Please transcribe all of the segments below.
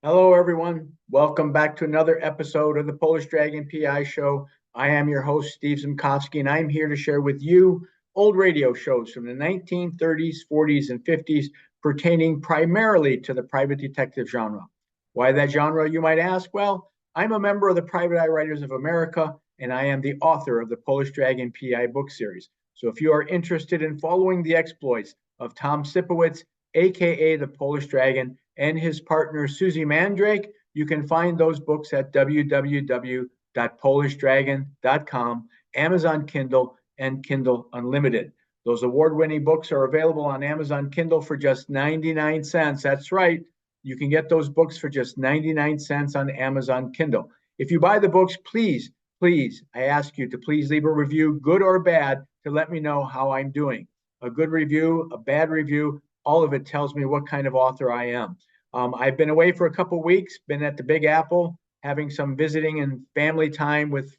Hello, everyone. Welcome back to another episode of the Polish Dragon PI Show. I am your host, Steve Zimkowski, and I'm here to share with you old radio shows from the 1930s, 40s, and 50s pertaining primarily to the private detective genre. Why that genre, you might ask? Well, I'm a member of the Private Eye Writers of America, and I am the author of the Polish Dragon PI book series. So if you are interested in following the exploits of Tom Sipowicz, aka the Polish Dragon, and his partner Susie Mandrake, you can find those books at www.polishdragon.com, Amazon Kindle, and Kindle Unlimited. Those award-winning books are available on Amazon Kindle for just 99 cents. That's right. You can get those books for just 99 cents on Amazon Kindle. If you buy the books, please, I ask you to please leave a review, good or bad, to let me know how I'm doing. A good review, a bad review, all of it tells me what kind of author I am. I've been away for a couple of weeks, been at the Big Apple, having some visiting and family time with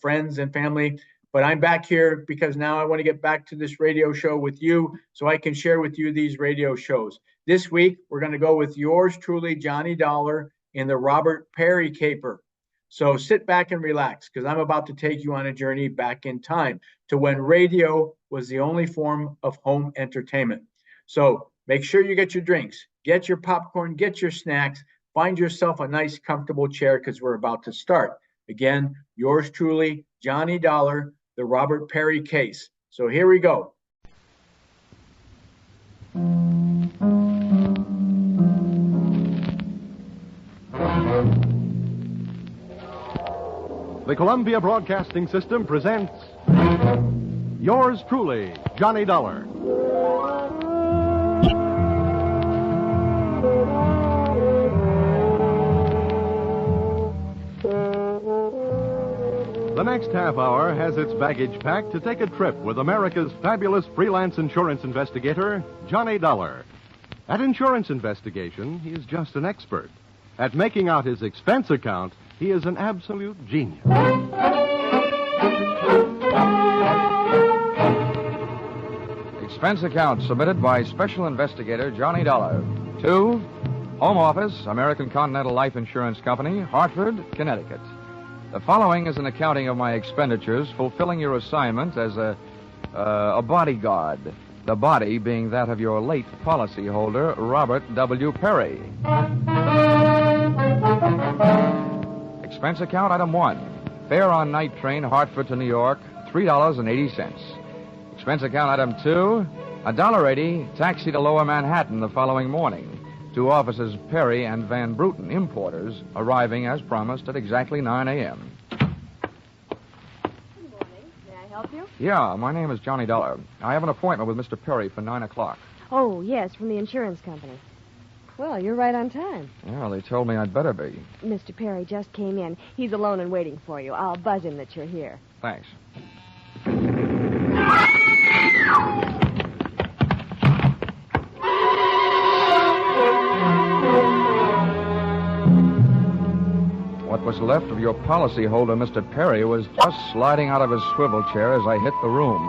friends and family. But I'm back here because now I want to get back to this radio show with you so I can share with you these radio shows. This week, we're going to go with yours truly, Johnny Dollar, in the Robert Perry caper. So sit back and relax because I'm about to take you on a journey back in time to when radio was the only form of home entertainment. So make sure you get your drinks, get your popcorn, get your snacks, find yourself a nice, comfortable chair because we're about to start. Again, yours truly, Johnny Dollar, the Robert Perry case. So here we go. The Columbia Broadcasting System presents yours truly, Johnny Dollar. The next half hour has its baggage packed to take a trip with America's fabulous freelance insurance investigator, Johnny Dollar. At insurance investigation, he is just an expert. At making out his expense account, he is an absolute genius. Expense account submitted by Special Investigator Johnny Dollar to Home Office, American Continental Life Insurance Company, Hartford, Connecticut. The following is an accounting of my expenditures fulfilling your assignment as a bodyguard, the body being that of your late policyholder, Robert W. Perry. Expense account item 1. Fare on night train Hartford to New York, $3.80. Expense account item 2. $1.80 taxi to Lower Manhattan the following morning. To officers Perry and Van Bruten, importers, arriving as promised at exactly 9 a.m. Good morning. May I help you? Yeah, my name is Johnny Dollar. I have an appointment with Mr. Perry for 9 o'clock. Oh, yes, from the insurance company. Well, you're right on time. Yeah, they told me I'd better be. Mr. Perry just came in. He's alone and waiting for you. I'll buzz him that you're here. Thanks. What was left of your policyholder, Mr. Perry, was just sliding out of his swivel chair as I hit the room.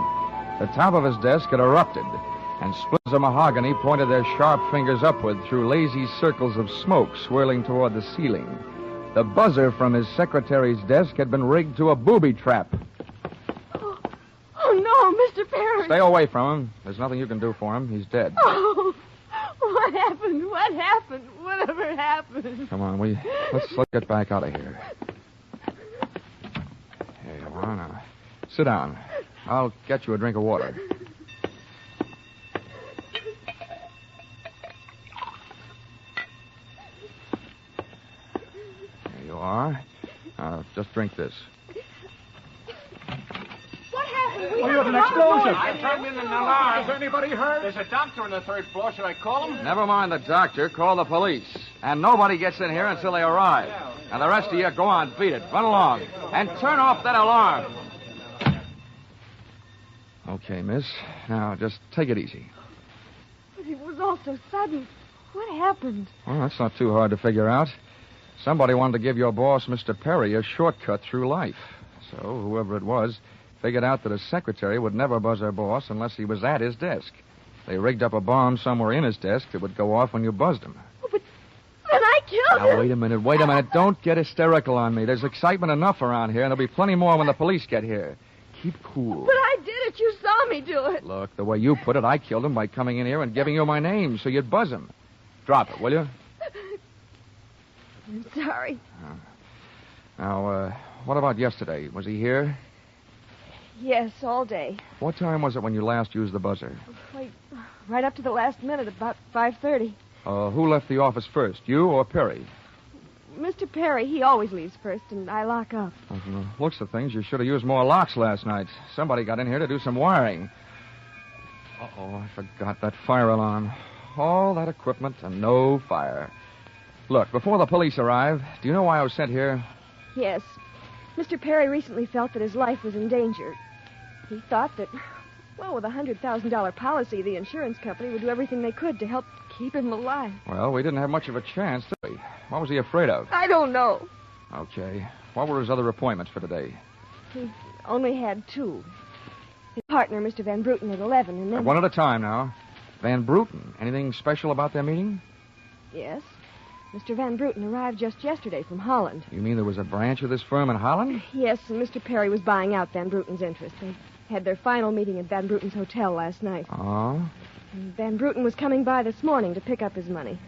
The top of his desk had erupted, and splits of mahogany pointed their sharp fingers upward through lazy circles of smoke swirling toward the ceiling. The buzzer from his secretary's desk had been rigged to a booby trap. Oh, no, Mr. Perry. Stay away from him. There's nothing you can do for him. He's dead. Oh, what happened? What happened? Whatever happened? Come on, let's get back out of here. Here you are now. Sit down. I'll get you a drink of water. There you are. Now, just drink this. What happened? We heard an explosion. I turned in an alarm. Is anybody hurt? There's a doctor on the third floor. Should I call him? Never mind the doctor. Call the police. And nobody gets in here until they arrive. Now, the rest of you, go on, beat it. Run along. And turn off that alarm. Okay, miss. Now, just take it easy. But it was all so sudden. What happened? Well, that's not too hard to figure out. Somebody wanted to give your boss, Mr. Perry, a shortcut through life. So, whoever it was, figured out that a secretary would never buzz her boss unless he was at his desk. They rigged up a bomb somewhere in his desk that would go off when you buzzed him. Oh, but then I killed Now, him. wait a minute. Don't get hysterical on me. There's excitement enough around here, and there'll be plenty more when the police get here. Keep cool. But I did it. You saw me do it. Look, the way you put it, I killed him by coming in here and giving you my name so you'd buzz him. Drop it, will you? I'm sorry. Now, what about yesterday? Was he here? Yes, all day. What time was it when you last used the buzzer? Right up to the last minute, about 5:30. Who left the office first, you or Perry? Mr. Perry, he always leaves first, and I lock up. Well, from the looks of things, you should have used more locks last night. Somebody got in here to do some wiring. Uh-oh, I forgot that fire alarm. All that equipment and no fire. Look, before the police arrive, do you know why I was sent here? Yes. Mr. Perry recently felt that his life was in danger. He thought that, well, with a $100,000 policy, the insurance company would do everything they could to help keep him alive. Well, we didn't have much of a chance, did we? What was he afraid of? I don't know. Okay. What were his other appointments for today? He only had two. His partner, Mr. Van Bruten, at 11, and then... One at a time now. Van Bruten. Anything special about their meeting? Yes. Mr. Van Bruten arrived just yesterday from Holland. You mean there was a branch of this firm in Holland? Yes, and Mr. Perry was buying out Van Bruten's interest. They had their final meeting at Van Bruten's hotel last night. Oh? And Van Bruten was coming by this morning to pick up his money.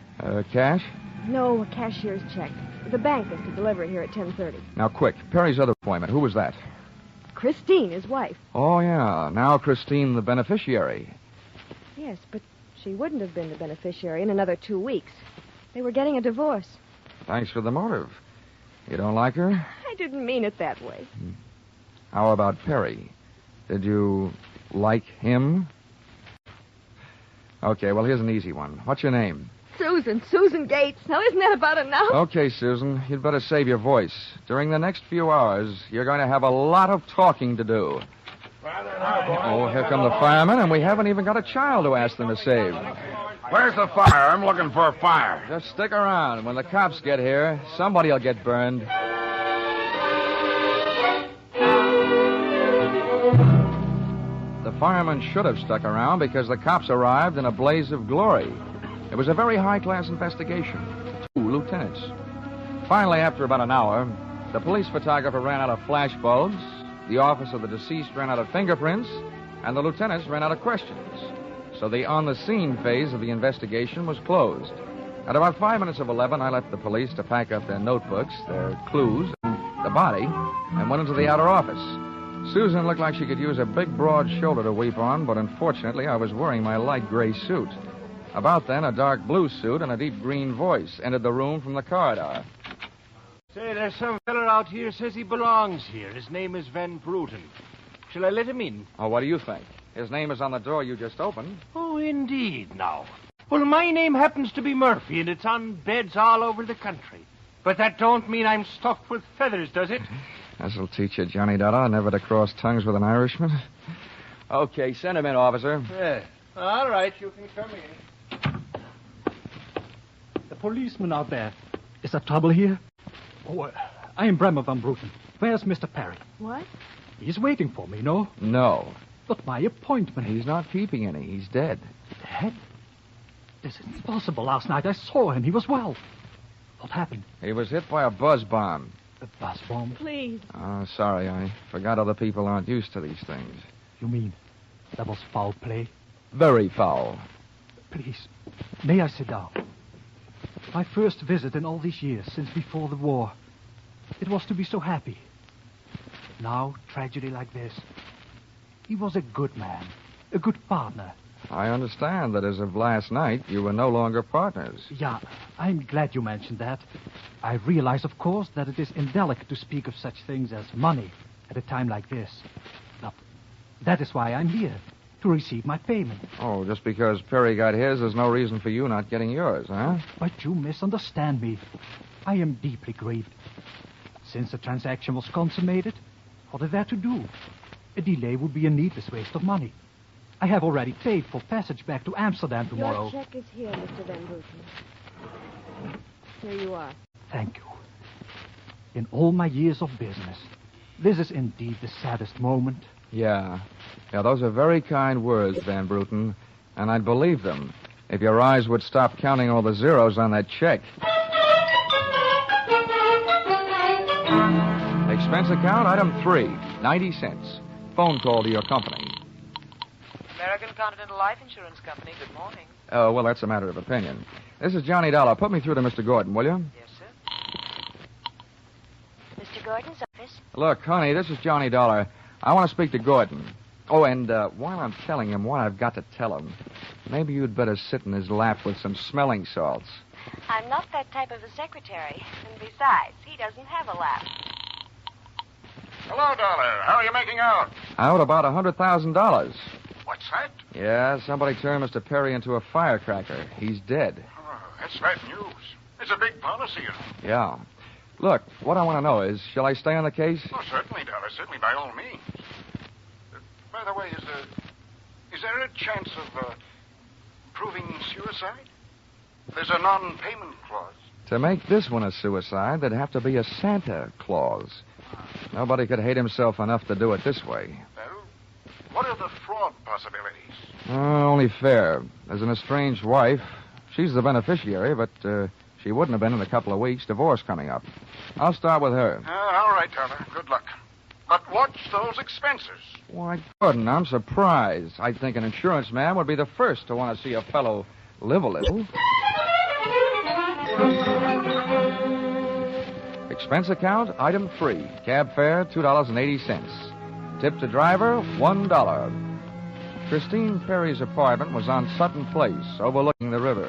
Cash? No, a cashier's check. The bank is to deliver it here at 10:30. Now, quick. Perry's other appointment. Who was that? Christine, his wife. Oh, yeah. Now Christine, the beneficiary. Yes, but she wouldn't have been the beneficiary in another 2 weeks. They were getting a divorce. Thanks for the motive. You don't like her? I didn't mean it that way. How about Perry? Did you like him? Okay, well, here's an easy one. What's your name? Susan Gates. Now, isn't that about enough? Okay, Susan, you'd better save your voice. During the next few hours, you're going to have a lot of talking to do. Oh, here come the firemen, and we haven't even got a child to ask them to save. Where's the fire? I'm looking for a fire. Just stick around. When the cops get here, somebody will get burned. The firemen should have stuck around because the cops arrived in a blaze of glory. It was a very high-class investigation. 2 lieutenants. Finally, after about an hour, the police photographer ran out of flash bulbs, the office of the deceased ran out of fingerprints, and the lieutenants ran out of questions. So the on-the-scene phase of the investigation was closed. At about 5 minutes of 11, I left the police to pack up their notebooks, their clues, and the body, and went into the outer office. Susan looked like she could use a big, broad shoulder to weep on, but unfortunately, I was wearing my light gray suit. About then, a dark blue suit and a deep green voice entered the room from the corridor. Say, there's some fella out here says he belongs here. His name is Van Bruten. Shall I let him in? Oh, what do you think? His name is on the door you just opened. Oh, indeed, now. Well, my name happens to be Murphy, and it's on beds all over the country. But that don't mean I'm stuffed with feathers, does it? This'll teach you, Johnny Dollar, never to cross tongues with an Irishman. Okay, send him in, officer. Yeah. All right, you can come in. The policeman out there. Is there trouble here? Oh, I am Bremer Van Bruten. Where's Mr. Perry? What? He's waiting for me, no? No. But my appointment. He's not keeping any. He's dead. Dead? This isn't possible. Last night I saw him. He was well. What happened? He was hit by a buzz bomb. A buzz bomb? Please. Oh, sorry. I forgot other people aren't used to these things. You mean that was foul play? Very foul. Please, may I sit down? My first visit in all these years, since before the war. It was to be so happy. Now, tragedy like this. He was a good man, a good partner. I understand that as of last night, you were no longer partners. Yeah, I'm glad you mentioned that. I realize, of course, that it is indelicate to speak of such things as money at a time like this. But that is why I'm here, to receive my payment. Oh, just because Perry got his, there's no reason for you not getting yours, huh? But you misunderstand me. I am deeply grieved. Since the transaction was consummated, what is there to do? A delay would be a needless waste of money. I have already paid for passage back to Amsterdam tomorrow. Your check is here, Mr. Van Bruten. Here you are. Thank you. In all my years of business, this is indeed the saddest moment. Yeah, those are very kind words, Van Bruten, and I'd believe them if your eyes would stop counting all the zeros on that check. Expense account, item 3, 90 cents. Phone call to your company. American Continental Life Insurance Company, good morning. Oh, well, that's a matter of opinion. This is Johnny Dollar. Put me through to Mr. Gordon, will you? Yes, sir. Mr. Gordon's office. Look, honey, this is Johnny Dollar. I want to speak to Gordon. Oh, and while I'm telling him what I've got to tell him, maybe you'd better sit in his lap with some smelling salts. I'm not that type of a secretary. And besides, he doesn't have a lap. Hello, Dollar. How are you making out? Out about $100,000. What's that? Yeah, somebody turned Mr. Perry into a firecracker. He's dead. Oh, that's bad news. It's a big policy, you know. Yeah. Look, what I want to know is, shall I stay on the case? Oh, certainly, Dollar. Certainly, by all means. By the way, is there a chance of proving suicide? There's a non-payment clause. To make this one a suicide, there'd have to be a Santa Claus. Nobody could hate himself enough to do it this way. Well, what are the fraud possibilities? Only fair. There's an estranged wife. She's the beneficiary, but she wouldn't have been in a couple of weeks. Divorce coming up. I'll start with her. All right, Dollar. Good luck. But watch those expenses. Why, Gordon, I'm surprised. I'd think an insurance man would be the first to want to see a fellow live a little. Expense account, item 3. Cab fare, $2.80. Tip to driver, $1. Christine Perry's apartment was on Sutton Place, overlooking the river.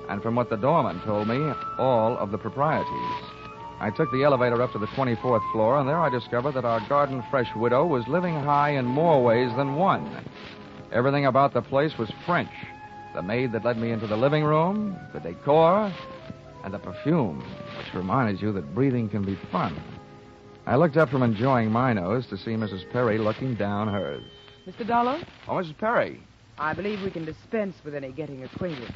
And from what the doorman told me, all of the proprieties. I took the elevator up to the 24th floor, and there I discovered that our garden fresh widow was living high in more ways than one. Everything about the place was French. The maid that led me into the living room, the decor, and the perfume, which reminded you that breathing can be fun. I looked up from enjoying my nose to see Mrs. Perry looking down hers. Mr. Dollar, Oh, Mrs. Perry. I believe we can dispense with any getting acquainted.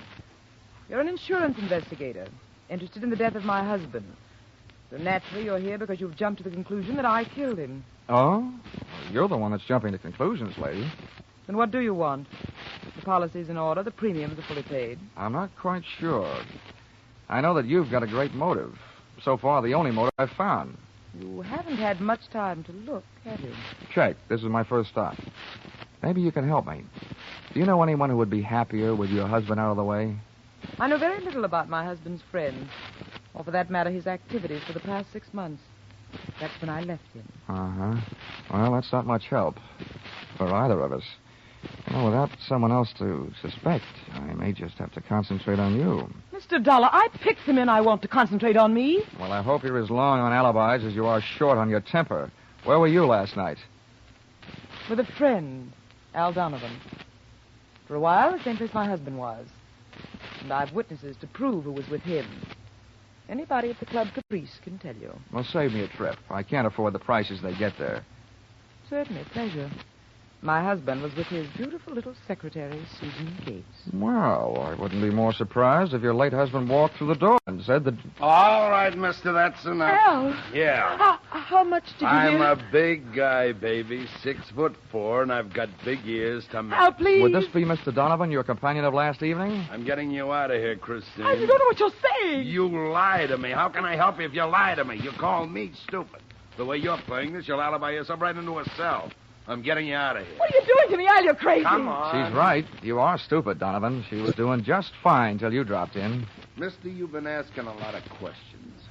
You're an insurance investigator, interested in the death of my husband. So naturally, you're here because you've jumped to the conclusion that I killed him. Oh? You're the one that's jumping to conclusions, lady. Then what do you want? The policy's in order, the premiums are fully paid. I'm not quite sure. I know that you've got a great motive. So far, the only motive I've found. You haven't had much time to look, have you? Check. This is my first stop. Maybe you can help me. Do you know anyone who would be happier with your husband out of the way? I know very little about my husband's friends, or for that matter, his activities for the past 6 months. That's when I left him. Uh-huh. Well, that's not much help for either of us. Well, without someone else to suspect, I may just have to concentrate on you. Mr. Dollar, I picked the men I want to concentrate on me. Well, I hope you're as long on alibis as you are short on your temper. Where were you last night? With a friend, Al Donovan. For a while, the same place my husband was. And I've witnesses to prove who was with him. Anybody at the Club Caprice can tell you. Well, save me a trip. I can't afford the prices they get there. Certainly, pleasure. My husband was with his beautiful little secretary, Susan Gates. Well, I wouldn't be more surprised if your late husband walked through the door and said that... All right, mister, that's enough. Al! Yeah. How much did you I'm give? a big guy, baby, 6'4", and I've got big ears to match. Al, please. Would this be Mr. Donovan, your companion of last evening? I'm getting you out of here, Christine. I don't know what you're saying. You lie to me. How can I help you if you lie to me? You call me stupid. The way you're playing this, you'll alibi yourself right into a cell. I'm getting you out of here. What are you doing to me, Al? You're crazy. Come on. She's right. You are stupid, Donovan. She was doing just fine till you dropped in. Mister, you've been asking a lot of questions.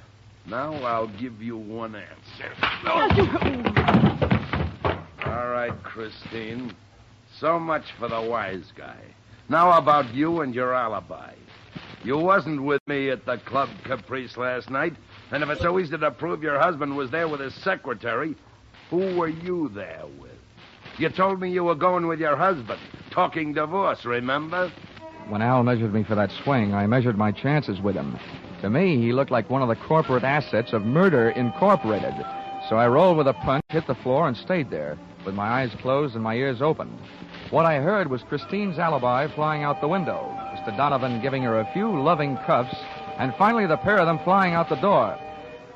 Now I'll give you one answer. All right, Christine. So much for the wise guy. Now about you and your alibi. You wasn't with me at the Club Caprice last night, and if it's so easy to prove your husband was there with his secretary, who were you there with? You told me you were going with your husband, talking divorce, remember? When Al measured me for that swing, I measured my chances with him. To me, he looked like one of the corporate assets of Murder Incorporated. So I rolled with a punch, hit the floor, and stayed there, with my eyes closed and my ears open. What I heard was Christine's alibi flying out the window, Mr. Donovan giving her a few loving cuffs, and finally the pair of them flying out the door.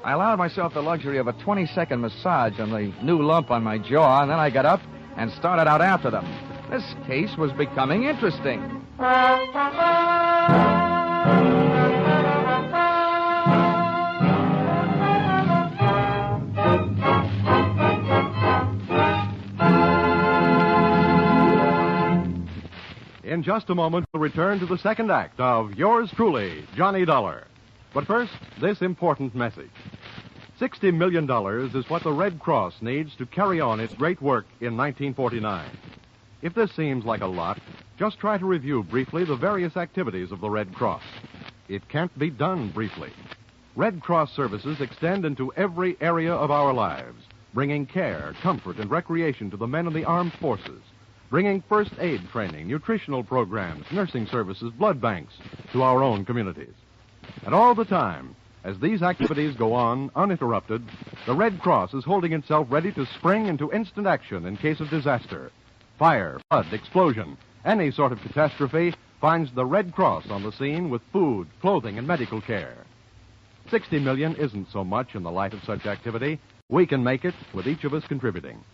I allowed myself the luxury of a 20-second massage on the new lump on my jaw, and then I got up and started out after them. This case was becoming interesting. In just a moment, we'll return to the second act of yours truly, Johnny Dollar. But first, this important message. $60 million is what the Red Cross needs to carry on its great work in 1949. If this seems like a lot, just try to review briefly the various activities of the Red Cross. It can't be done briefly. Red Cross services extend into every area of our lives, bringing care, comfort, and recreation to the men of the armed forces, bringing first aid training, nutritional programs, nursing services, blood banks to our own communities. And all the time, as these activities go on uninterrupted, the Red Cross is holding itself ready to spring into instant action in case of disaster. Fire, flood, explosion, any sort of catastrophe finds the Red Cross on the scene with food, clothing, and medical care. 60 million isn't so much in the light of such activity. We can make it with each of us contributing.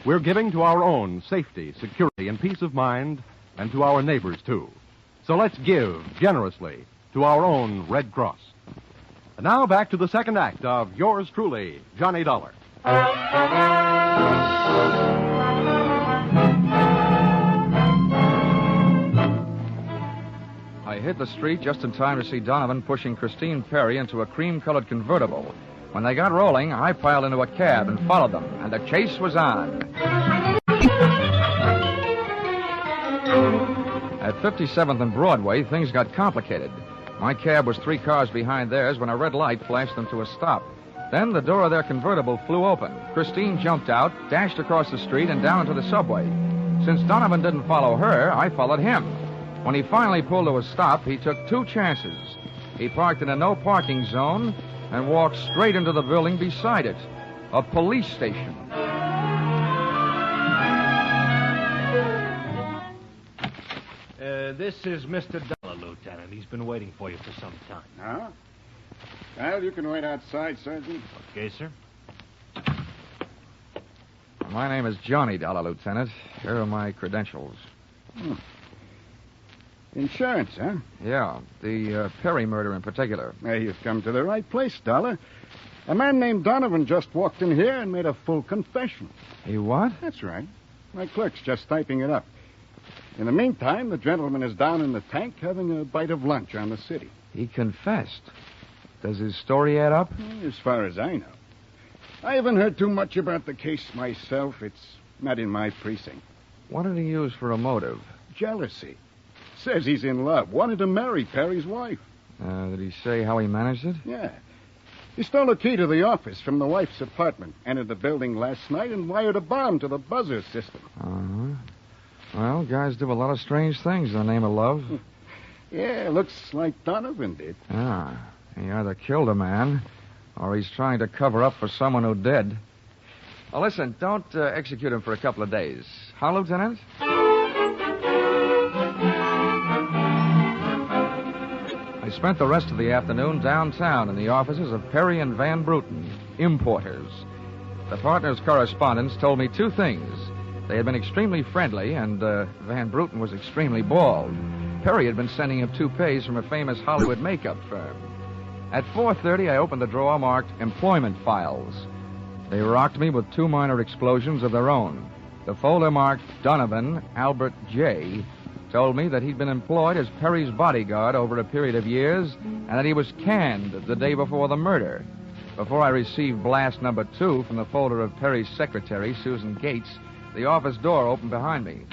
We're giving to our own safety, security, and peace of mind, and to our neighbors, too. So let's give generously to our own Red Cross. And now back to the second act of yours truly, Johnny Dollar. I hit the street just in time to see Donovan pushing Christine Perry into a cream-colored convertible. When they got rolling, I piled into a cab and followed them, and the chase was on. At 57th and Broadway, things got complicated. My cab was 3 cars behind theirs when a red light flashed them to a stop. Then the door of their convertible flew open. Christine jumped out, dashed across the street, and down into the subway. Since Donovan didn't follow her, I followed him. When he finally pulled to a stop, he took 2 chances. He parked in a no-parking zone and walked straight into the building beside it, a police station. This is Mr. Dollar, Lieutenant. He's been waiting for you for some time. Huh? Well, you can wait outside, Sergeant. Okay, sir. My name is Johnny Dollar, Lieutenant. Here are my credentials. Insurance, huh? Yeah, the Perry murder in particular. Well, you've come to the right place, Dollar. A man named Donovan just walked in here and made a full confession. He what? That's right. My clerk's just typing it up. In the meantime, the gentleman is down in the tank having a bite of lunch on the city. He confessed. Does his story add up? As far as I know. I haven't heard too much about the case myself. It's not in my precinct. What did he use for a motive? Jealousy. Says he's in love. Wanted to marry Perry's wife. Did he say how he managed it? Yeah. He stole a key to the office from the wife's apartment, entered the building last night, and wired a bomb to the buzzer system. Uh-huh. Well, guys do a lot of strange things in the name of love. Yeah, looks like Donovan did. Ah, he either killed a man, or he's trying to cover up for someone who did. Well, listen, don't execute him for a couple of days. Huh, Lieutenant? I spent the rest of the afternoon downtown in the offices of Perry and Van Bruten, importers. The partners' correspondents told me 2 things. They had been extremely friendly, and Van Bruten was extremely bald. Perry had been sending him toupees from a famous Hollywood makeup firm. At 4:30, I opened the drawer marked Employment Files. They rocked me with 2 minor explosions of their own. The folder marked Donovan Albert J. told me that he'd been employed as Perry's bodyguard over a period of years and that he was canned the day before the murder. Before I received blast number 2 from the folder of Perry's secretary, Susan Gates, the office door opened behind me.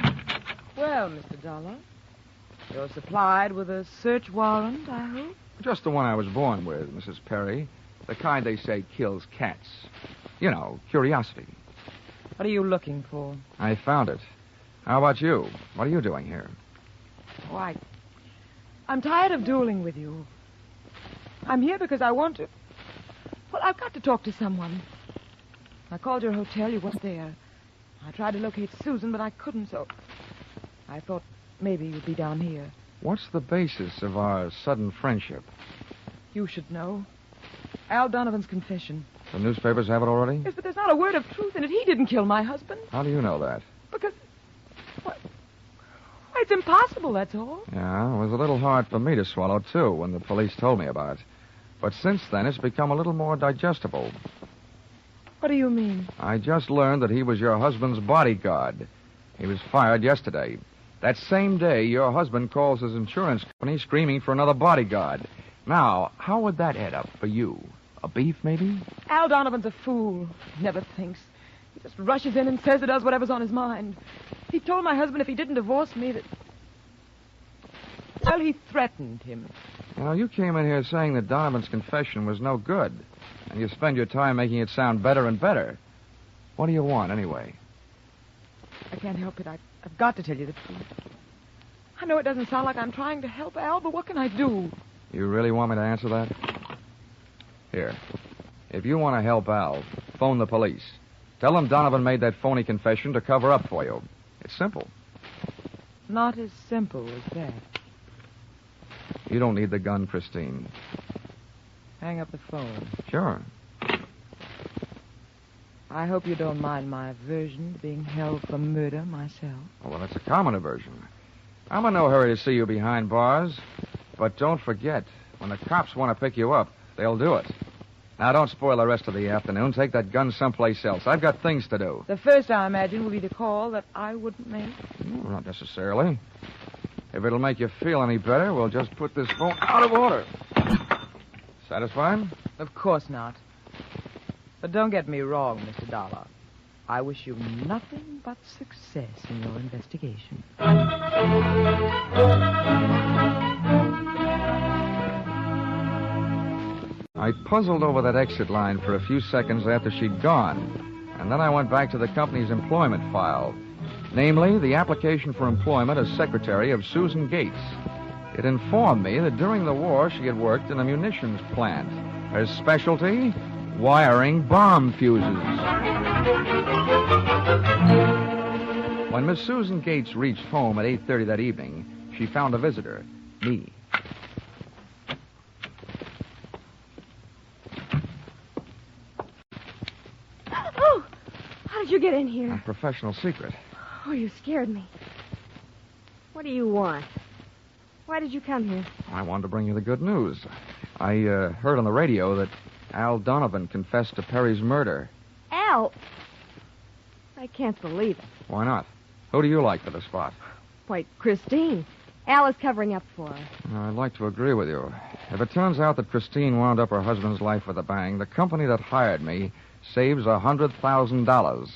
Well, Mr. Dollar, you're supplied with a search warrant, I hope? Just the one I was born with, Mrs. Perry. The kind they say kills cats. You know, curiosity. What are you looking for? I found it. How about you? What are you doing here? Oh, I'm tired of dueling with you. I'm here because I want to... Well, I've got to talk to someone. I called your hotel. You weren't there. I tried to locate Susan, but I couldn't, so... I thought maybe you'd be down here. What's the basis of our sudden friendship? You should know. Al Donovan's confession. The newspapers have it already? Yes, but there's not a word of truth in it. He didn't kill my husband. How do you know that? Because... Why, it's impossible, that's all. Yeah, it was a little hard for me to swallow, too, when the police told me about it. But since then, it's become a little more digestible. What do you mean? I just learned that he was your husband's bodyguard. He was fired yesterday. That same day, your husband calls his insurance company screaming for another bodyguard. Now, how would that add up for you? A beef, maybe? Al Donovan's a fool. He never thinks. He just rushes in and says or does whatever's on his mind. He told my husband if he didn't divorce me that... Well, he threatened him. You know, you came in here saying that Donovan's confession was no good, and you spend your time making it sound better and better. What do you want, anyway? I can't help it. I've got to tell you the truth. I know it doesn't sound like I'm trying to help Al, but what can I do? You really want me to answer that? Here. If you want to help Al, phone the police. Tell them Donovan made that phony confession to cover up for you. It's simple. Not as simple as that. You don't need the gun, Christine. Hang up the phone. Sure. I hope you don't mind my aversion to being held for murder myself. Oh, well, that's a common aversion. I'm in no hurry to see you behind bars. But don't forget, when the cops want to pick you up, they'll do it. Now, don't spoil the rest of the afternoon. Take that gun someplace else. I've got things to do. The first, I imagine, will be the call that I wouldn't make. No, not necessarily. If it'll make you feel any better, we'll just put this phone out of order. Satisfied? Of course not. But don't get me wrong, Mr. Dollar. I wish you nothing but success in your investigation. I puzzled over that exit line for a few seconds after she'd gone, and then I went back to the company's employment file, namely the application for employment as secretary of Susan Gates. It informed me that during the war she had worked in a munitions plant. Her specialty, wiring bomb fuses. When Miss Susan Gates reached home at 8:30 that evening, she found a visitor, me. Oh, how did you get in here? A professional secret. Oh, you scared me. What do you want? Why did you come here? I wanted to bring you the good news. I heard on the radio that Al Donovan confessed to Perry's murder. Al? I can't believe it. Why not? Who do you like for the spot? Why, Christine. Al is covering up for her. I'd like to agree with you. If it turns out that Christine wound up her husband's life with a bang, the company that hired me saves $100,000.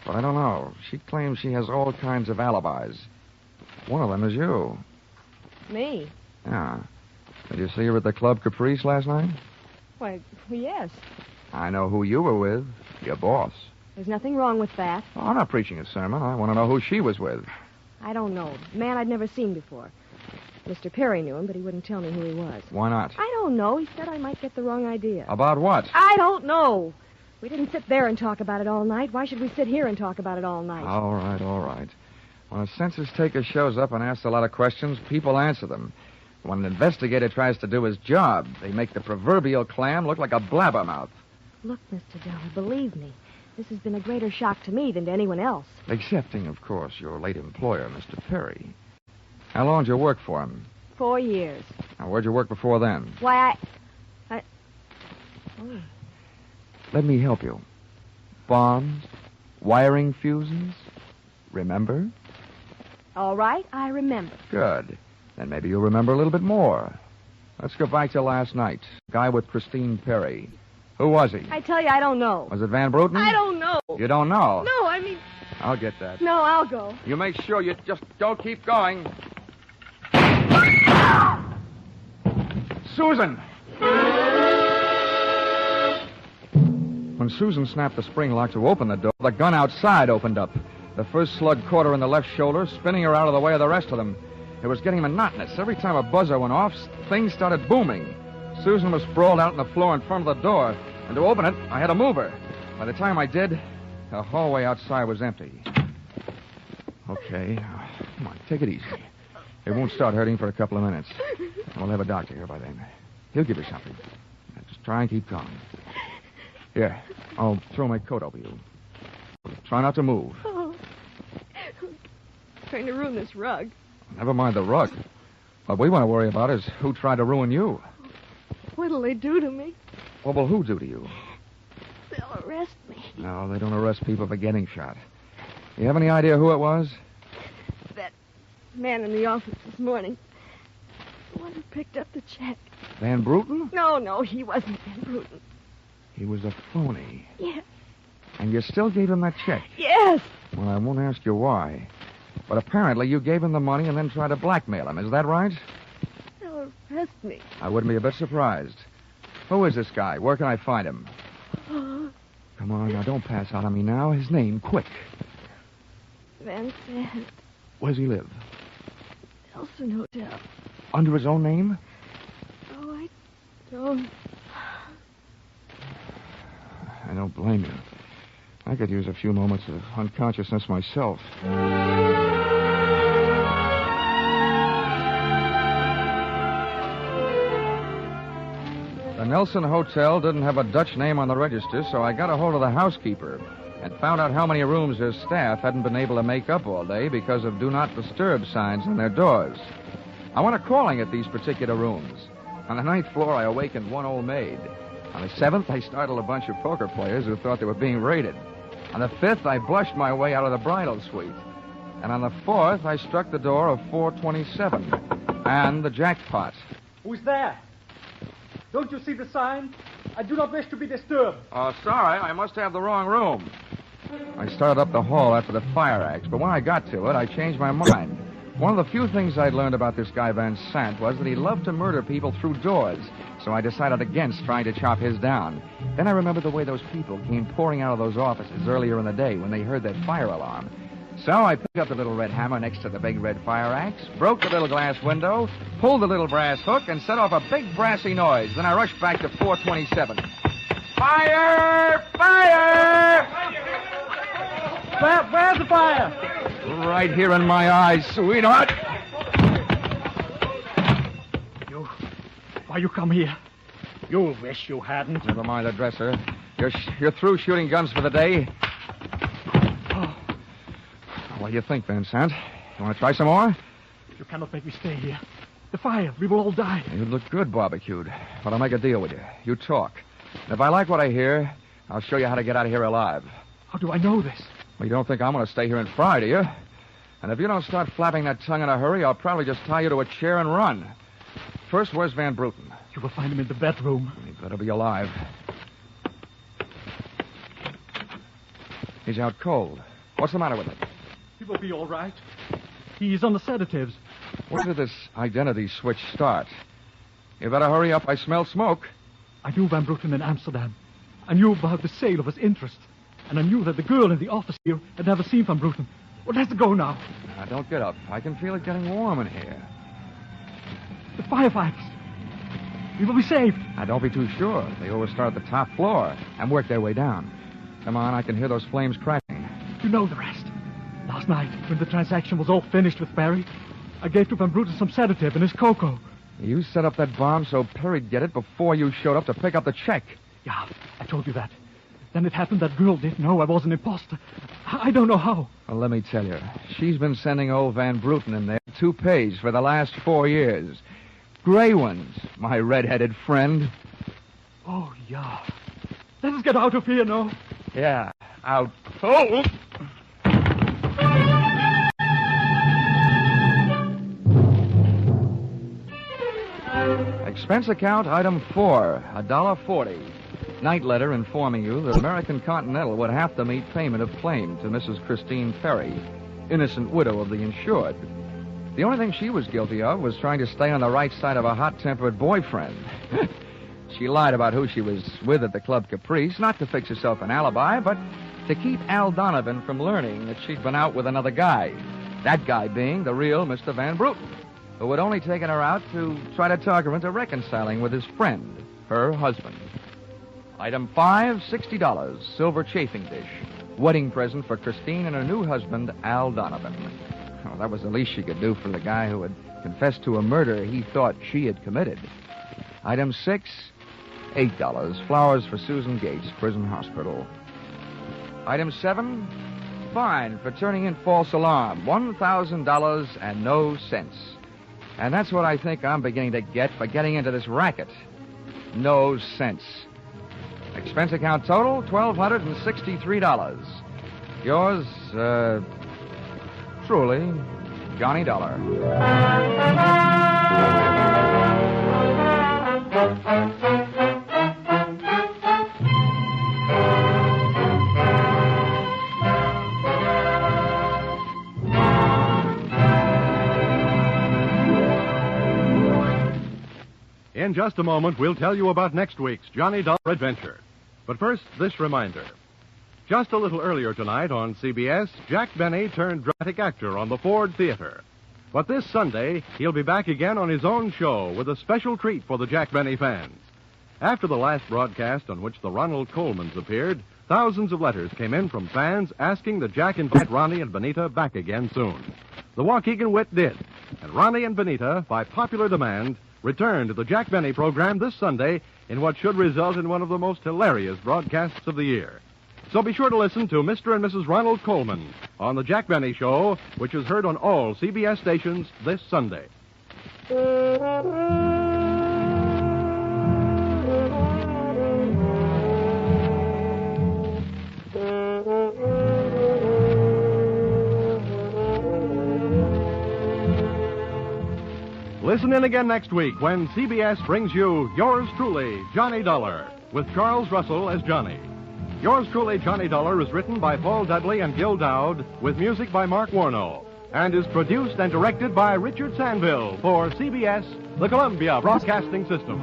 But I don't know. She claims she has all kinds of alibis. One of them is you. Me? Yeah. Did you see her at the Club Caprice last night? Why, yes. I know who you were with. Your boss. There's nothing wrong with that. Oh, I'm not preaching a sermon. I want to know who she was with. I don't know. Man I'd never seen before. Mr. Perry knew him, but he wouldn't tell me who he was. Why not? I don't know. He said I might get the wrong idea. About what? I don't know. We didn't sit there and talk about it all night. Why should we sit here and talk about it all night? All right, all right. When a census taker shows up and asks a lot of questions, people answer them. When an investigator tries to do his job, they make the proverbial clam look like a blabbermouth. Look, Mr. Dollar, believe me, this has been a greater shock to me than to anyone else. Excepting, of course, your late employer, Mr. Perry. How long did you work for him? 4 years. Now, where'd you work before then? Why, Oh. Let me help you. Bombs, wiring fuses. Remember? All right, I remember. Good. Then maybe you'll remember a little bit more. Let's go back to last night. Guy with Christine Perry. Who was he? I tell you, I don't know. Was it Van Bruten? I don't know. You don't know? No, I mean... I'll get that. No, I'll go. You make sure you just don't keep going. Susan! When Susan snapped the spring lock to open the door, the gun outside opened up. The first slug caught her in the left shoulder, spinning her out of the way of the rest of them. It was getting monotonous. Every time a buzzer went off, things started booming. Susan was sprawled out on the floor in front of the door, and to open it, I had to move her. By the time I did, the hallway outside was empty. Okay, come on, take it easy. It won't start hurting for a couple of minutes. We'll have a doctor here by then. He'll give you something. Now, just try and keep calm. Here, I'll throw my coat over you. Try not to move. Oh. Trying to ruin this rug. Never mind the rug. What we want to worry about is who tried to ruin you. What'll they do to me? What will who do to you? They'll arrest me. No, they don't arrest people for getting shot. You have any idea who it was? That man in the office this morning. The one who picked up the check. Van Bruten? No, he wasn't Van Bruten. He was a phony. Yes. And you still gave him that check? Yes. Well, I won't ask you why. But apparently you gave him the money and then tried to blackmail him. Is that right? They'll arrest me. I wouldn't be a bit surprised. Who is this guy? Where can I find him? Oh, Come on, now, don't pass out on me now. His name, quick. Van Sant. Where does he live? Nelson Hotel. Under his own name? Oh, I don't. I don't blame you. I could use a few moments of unconsciousness myself. The Nelson Hotel didn't have a Dutch name on the register, so I got a hold of the housekeeper and found out how many rooms his staff hadn't been able to make up all day because of do not disturb signs on their doors. I went a-calling at these particular rooms. On the 9th floor, I awakened one old maid. On the 7th, I startled a bunch of poker players who thought they were being raided. On the 5th, I blushed my way out of the bridal suite. And on the 4th, I struck the door of 427 and the jackpot. Who's there? Don't you see the sign? I do not wish to be disturbed. Oh, sorry. I must have the wrong room. I started up the hall after the fire axe, but when I got to it, I changed my mind. One of the few things I'd learned about this guy Van Sant was that he loved to murder people through doors, so I decided against trying to chop his down. Then I remembered the way those people came pouring out of those offices earlier in the day when they heard that fire alarm. So I picked up the little red hammer next to the big red fire axe, broke the little glass window, pulled the little brass hook, and set off a big brassy noise. Then I rushed back to 427. Fire! Fire! Where's the fire? Right here in my eyes, sweetheart. Why you come here? You wish you hadn't. Never mind the dresser. You're through shooting guns for the day. Oh, What do you think, Van Sant? You want to try some more? you cannot make me stay here. The fire, we will all die. You'd look good barbecued. But I'll make a deal with you. You talk. And if I like what I hear, I'll show you how to get out of here alive. How do I know this? Well, you don't think I'm going to stay here and fry, do you? And if you don't start flapping that tongue in a hurry, I'll probably just tie you to a chair and run. First, where's Van Bruten? You will find him in the bedroom. He better be alive. He's out cold. What's the matter with him? He will be all right. He's on the sedatives. Where did this identity switch start? You better hurry up. I smell smoke. I knew Van Bruten in Amsterdam. I knew about the sale of his interests. And I knew that the girl in the office here had never seen Van Bruten. Well, let's go now. Now, don't get up. I can feel it getting warm in here. The firefighters. We will be saved. Now, don't be too sure. They always start at the top floor and work their way down. Come on, I can hear those flames cracking. You know the rest. Last night, when the transaction was all finished with Perry, I gave to Van Bruten some sedative in his cocoa. You set up that bomb so Perry'd get it before you showed up to pick up the check. Yeah, I told you that. Then it happened that girl didn't know I was an imposter. I don't know how. Well, let me tell you. She's been sending old Van Bruten in there 2 pages for the last 4 years. Gray ones, my red-headed friend. Oh, yeah. Let us get out of here, no? Yeah, out cold. Expense account item 4, $1.40. Night letter informing you that American Continental would have to meet payment of claim to Mrs. Christine Perry, innocent widow of the insured. The only thing she was guilty of was trying to stay on the right side of a hot-tempered boyfriend. She lied about who she was with at the Club Caprice, not to fix herself an alibi, but to keep Al Donovan from learning that she'd been out with another guy. That guy being the real Mr. Van Bruten, who had only taken her out to try to talk her into reconciling with his friend, her husband. Item 5, $60, silver chafing dish. Wedding present for Christine and her new husband, Al Donovan. Oh, that was the least she could do for the guy who had confessed to a murder he thought she had committed. Item 6, $8, flowers for Susan Gates, prison hospital. Item 7, fine for turning in false alarm, $1,000 and no cents. And that's what I think I'm beginning to get for getting into this racket. No sense. Expense account total, $1,263. Yours, truly, Johnny Dollar. In just a moment, we'll tell you about next week's Johnny Dollar adventure. But first, this reminder. Just a little earlier tonight on CBS, Jack Benny turned dramatic actor on the Ford Theater. But this Sunday, he'll be back again on his own show with a special treat for the Jack Benny fans. After the last broadcast on which the Ronald Colemans appeared, thousands of letters came in from fans asking that Jack invite Ronnie and Benita back again soon. The Waukegan Wit did, and Ronnie and Benita, by popular demand, returned to the Jack Benny program this Sunday in what should result in one of the most hilarious broadcasts of the year. So be sure to listen to Mr. and Mrs. Ronald Coleman on the Jack Benny Show, which is heard on all CBS stations this Sunday. Listen in again next week when CBS brings you Yours Truly, Johnny Dollar, with Charles Russell as Johnny. Yours Truly, Johnny Dollar is written by Paul Dudley and Gil Dowd, with music by Mark Warno, and is produced and directed by Richard Sanville for CBS, the Columbia Broadcasting System.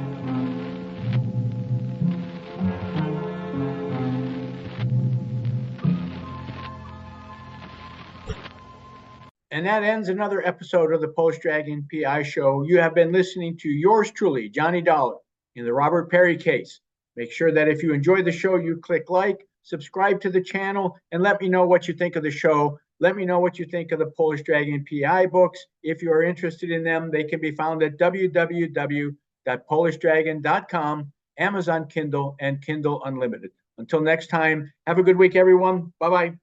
And that ends another episode of the Post Dragon PI Show. You have been listening to Yours Truly, Johnny Dollar, in the Robert Perry case. Make sure that if you enjoy the show, you click like, subscribe to the channel, and let me know what you think of the show. Let me know what you think of the Polish Dragon PI books. If you are interested in them, they can be found at www.polishdragon.com, Amazon Kindle, and Kindle Unlimited. Until next time, have a good week, everyone. Bye-bye.